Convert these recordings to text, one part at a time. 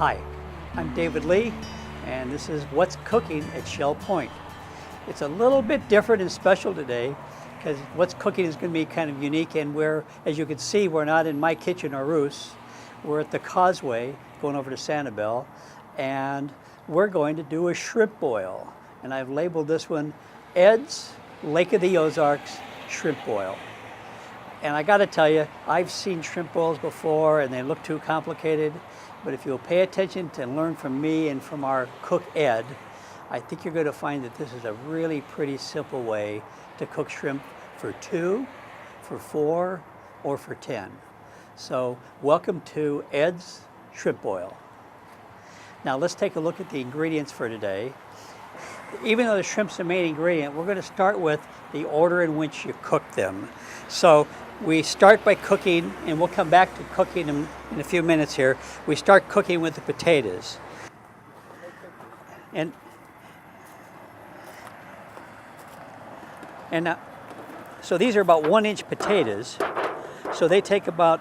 Hi, I'm David Lee, and this is What's Cooking at Shell Point. It's a little bit different and special today because What's Cooking is going to be kind of unique, and as you can see, we're not in my kitchen or Ruth's. We're at the Causeway going over to Sanibel, and we're going to do a shrimp boil. And I've labeled this one Ed's Lake of the Ozarks Shrimp Boil. And I got to tell you, I've seen shrimp boils before and they look too complicated, but if you'll pay attention to learn from me and from our cook Ed, I think you're going to find that this is a really pretty simple way to cook shrimp for 2, for 4, or for 10. So welcome to Ed's Shrimp Boil. Now let's take a look at the ingredients for today. Even though the shrimp's the main ingredient, we're going to start with the order in which you cook them. So we start by cooking, and we'll come back to cooking them in a few minutes here. We start cooking with the potatoes. And so these are about 1-inch potatoes. So they take about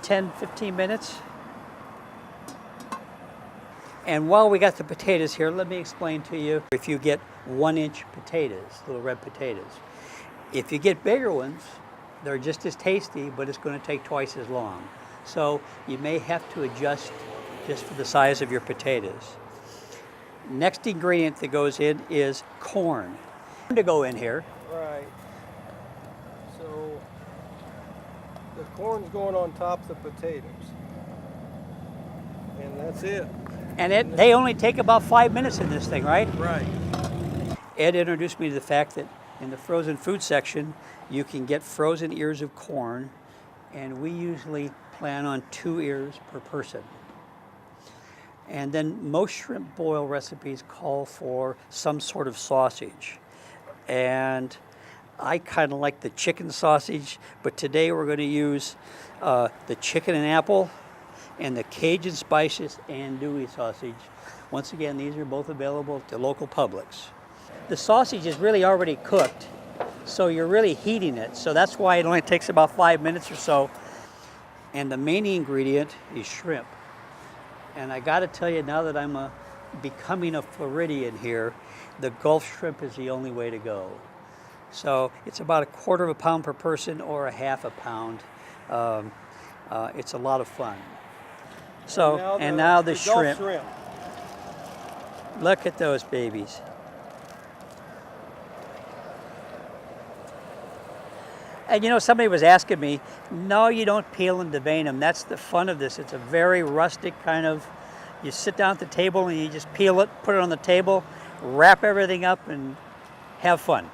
10-15 minutes. And while we got the potatoes here, let me explain to you, if you get 1-inch potatoes, little red potatoes. If you get bigger ones, they're just as tasty, but it's going to take twice as long. So you may have to adjust just for the size of your potatoes. Next ingredient that goes in is corn. To go in here. Right. So the corn's going on top of the potatoes. And that's it. And they only take about 5 minutes in this thing, right? Right. Ed introduced me to the fact that in the frozen food section, you can get frozen ears of corn, and we usually plan on 2 ears per person. And then most shrimp boil recipes call for some sort of sausage. And I kind of like the chicken sausage, but today we're going to use the chicken and apple and the Cajun spices andouille sausage. Once again, these are both available at the local Publix. The sausage is really already cooked, so you're really heating it. So that's why it only takes about 5 minutes or so. And the main ingredient is shrimp. And I gotta tell you, now that I'm becoming a Floridian here, the Gulf shrimp is the only way to go. So it's about 1/4 pound per person or 1/2 pound. It's a lot of fun. So, and now the shrimp. Look at those babies. And you know, somebody was asking me, no, you don't peel and devein them. That's the fun of this. It's a very rustic kind of, you sit down at the table and you just peel it, put it on the table, wrap everything up and have fun.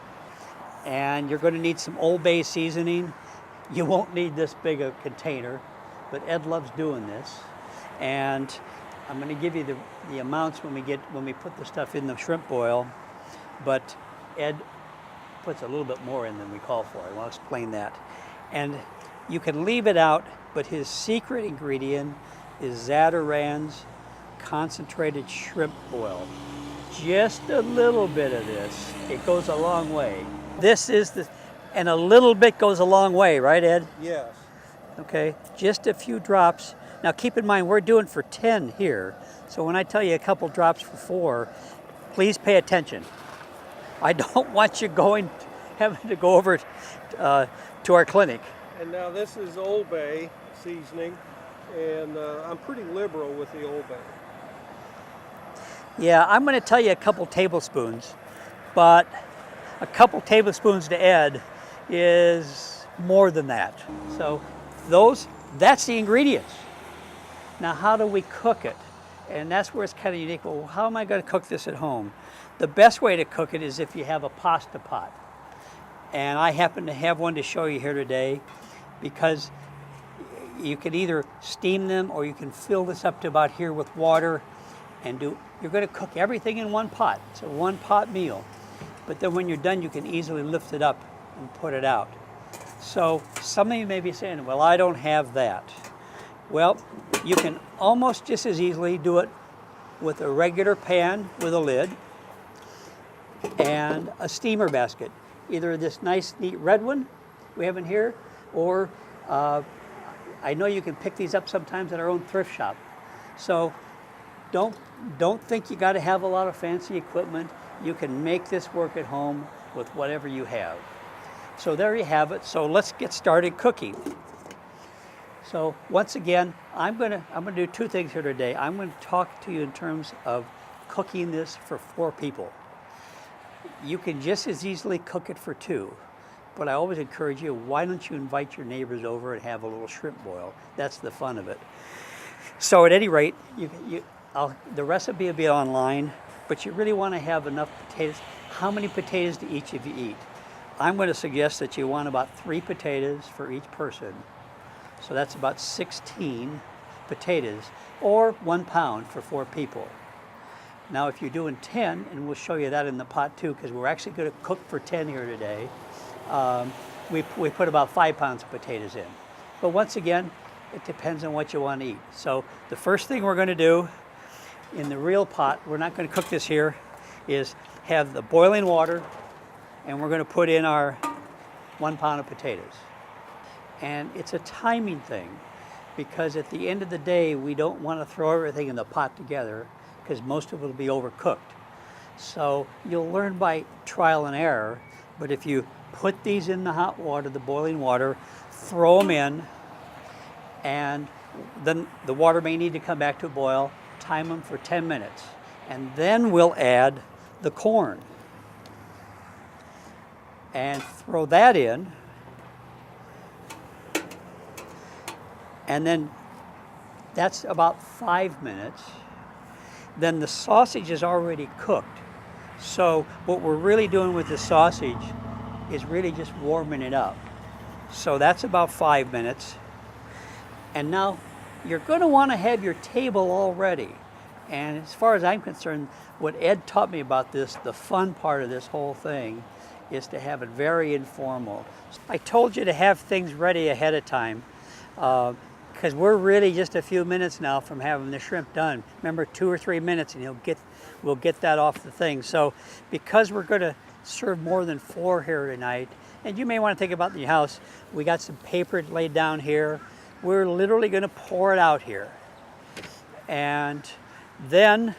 And you're going to need some Old Bay seasoning. You won't need this big a container, but Ed loves doing this. And I'm going to give you the amounts when we put the stuff in the shrimp boil, but Ed puts a little bit more in than we call for. I want to explain that. And you can leave it out, but his secret ingredient is Zatarain's concentrated shrimp boil. Just a little bit of this, it goes a long way. This is and a little bit goes a long way, right, Ed? Yes. Okay, just a few drops. Now keep in mind, we're doing for 10 here. So when I tell you a couple drops for 4, please pay attention. I don't want you having to go over to our clinic. And now this is Old Bay seasoning, and I'm pretty liberal with the Old Bay. Yeah, I'm going to tell you a couple tablespoons, but a couple tablespoons to Ed is more than that. So that's the ingredients. Now, how do we cook it? And that's where it's kind of unique. Well, how am I going to cook this at home? The best way to cook it is if you have a pasta pot. And I happen to have one to show you here today, because you can either steam them or you can fill this up to about here with water and you're going to cook everything in one pot. It's a 1-pot meal. But then when you're done, you can easily lift it up and put it out. So some of you may be saying, well, I don't have that. Well, you can almost just as easily do it with a regular pan with a lid and a steamer basket. Either this nice, neat red one we have in here, or I know you can pick these up sometimes at our own thrift shop. So don't don't think you got to have a lot of fancy equipment. You can make this work at home with whatever you have. So there you have it. So let's get started cooking. So once again, I'm gonna do two things here today. I'm going to talk to you in terms of cooking this for 4 people. You can just as easily cook it for 2, but I always encourage you, why don't you invite your neighbors over and have a little shrimp boil? That's the fun of it. So at any rate, the recipe will be online, but you really want to have enough potatoes. How many potatoes do each of you eat? I'm going to suggest that you want about 3 potatoes for each person. So that's about 16 potatoes, or 1 pound for 4 people. Now if you're doing 10, and we'll show you that in the pot too, because we're actually going to cook for 10 here today, we put about 5 pounds of potatoes in. But once again, it depends on what you want to eat. So the first thing we're going to do in the real pot, we're not going to cook this here, is have the boiling water, and we're going to put in our 1 pound of potatoes. And it's a timing thing, because at the end of the day, we don't want to throw everything in the pot together, because most of it will be overcooked. So you'll learn by trial and error, but if you put these in the hot water, the boiling water, throw them in, and then the water may need to come back to a boil, time them for 10 minutes, and then we'll add the corn and throw that in, and then that's about 5 minutes. Then the sausage is already cooked. So what we're really doing with the sausage is really just warming it up. So that's about 5 minutes. And now you're going to want to have your table all ready. And as far as I'm concerned, what Ed taught me about this, the fun part of this whole thing, is to have it very informal. I told you to have things ready ahead of time, because we're really just a few minutes now from having the shrimp done. Remember, 2 or 3 minutes and we'll get that off the thing. So because we're going to serve more than 4 here tonight, and you may want to think about in your house, we got some paper laid down here. We're literally going to pour it out here. And then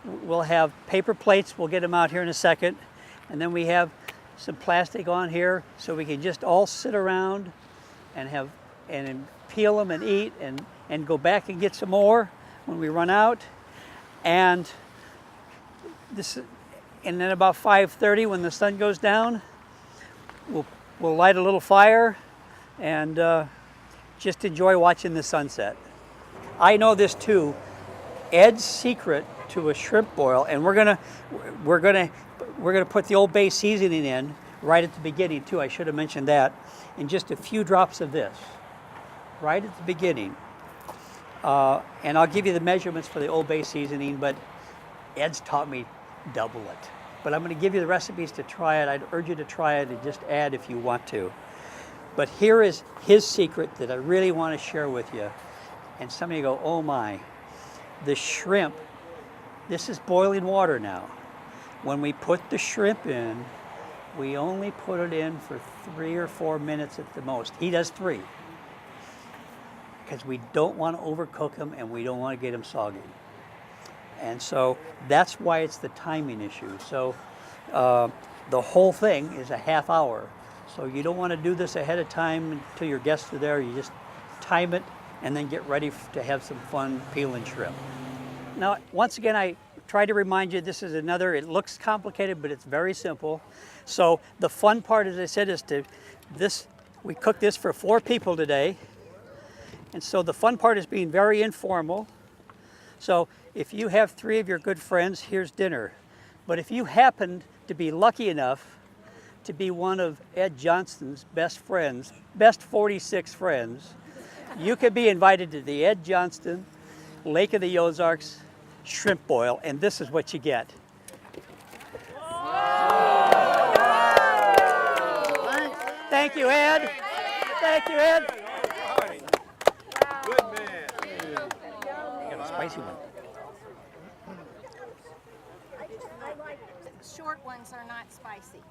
we'll have paper plates. We'll get them out here in a second. And then we have some plastic on here so we can just all sit around and peel them and eat and go back and get some more when we run out. And then about 5:30, when the sun goes down, we'll light a little fire and just enjoy watching the sunset. I know this too. Ed's secret to a shrimp boil, and we're gonna put the Old Bay seasoning in right at the beginning too. I should have mentioned that. And just a few drops of this right at the beginning. And I'll give you the measurements for the Old Bay seasoning, but Ed's taught me double it. But I'm going to give you the recipes to try it. I'd urge you to try it and just add if you want to. But here is his secret that I really want to share with you. And some of you go, oh my, the shrimp, this is boiling water now. When we put the shrimp in, we only put it in for 3 or 4 minutes at the most. He does 3. Because we don't want to overcook them and we don't want to get them soggy. And so that's why it's the timing issue. So the whole thing is a half hour. So you don't want to do this ahead of time until your guests are there. You just time it and then get ready to have some fun peeling shrimp. Now, once again, I try to remind you, this is another, it looks complicated, but it's very simple. So the fun part, as I said, is we cook this for 4 people today. And so the fun part is being very informal. So if you have 3 of your good friends, here's dinner. But if you happen to be lucky enough to be one of Ed Johnston's best friends, best 46 friends, you could be invited to the Ed Johnston Lake of the Ozarks shrimp boil, and this is what you get. Thank you, Ed. Thank you, Ed. Good man. I got a spicy one. I like short ones are not spicy.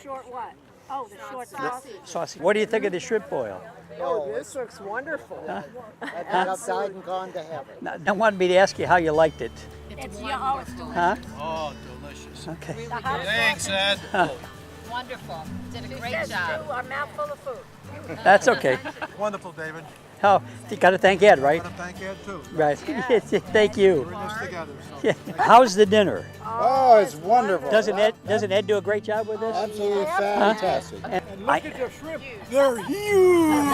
Short what? Oh, the short sausage. Sausage. What do you think of the shrimp boil? Oh, this looks wonderful. I think I've died and gone to heaven. Now, I wanted me to ask you how you liked it. It's delicious. Huh? Oh, delicious. Okay. Thanks, Ed. Wonderful. Did a It great says job. too, a mouthful of food. That's okay. Wonderful, David. Oh, you got to thank Ed, right? Gotta thank Ed too. Right. Thank you. We're in this together. So. Yeah. How's the dinner? Oh, it's wonderful. Doesn't Ed do a great job with this? Absolutely fantastic. And look at the shrimp. They're huge.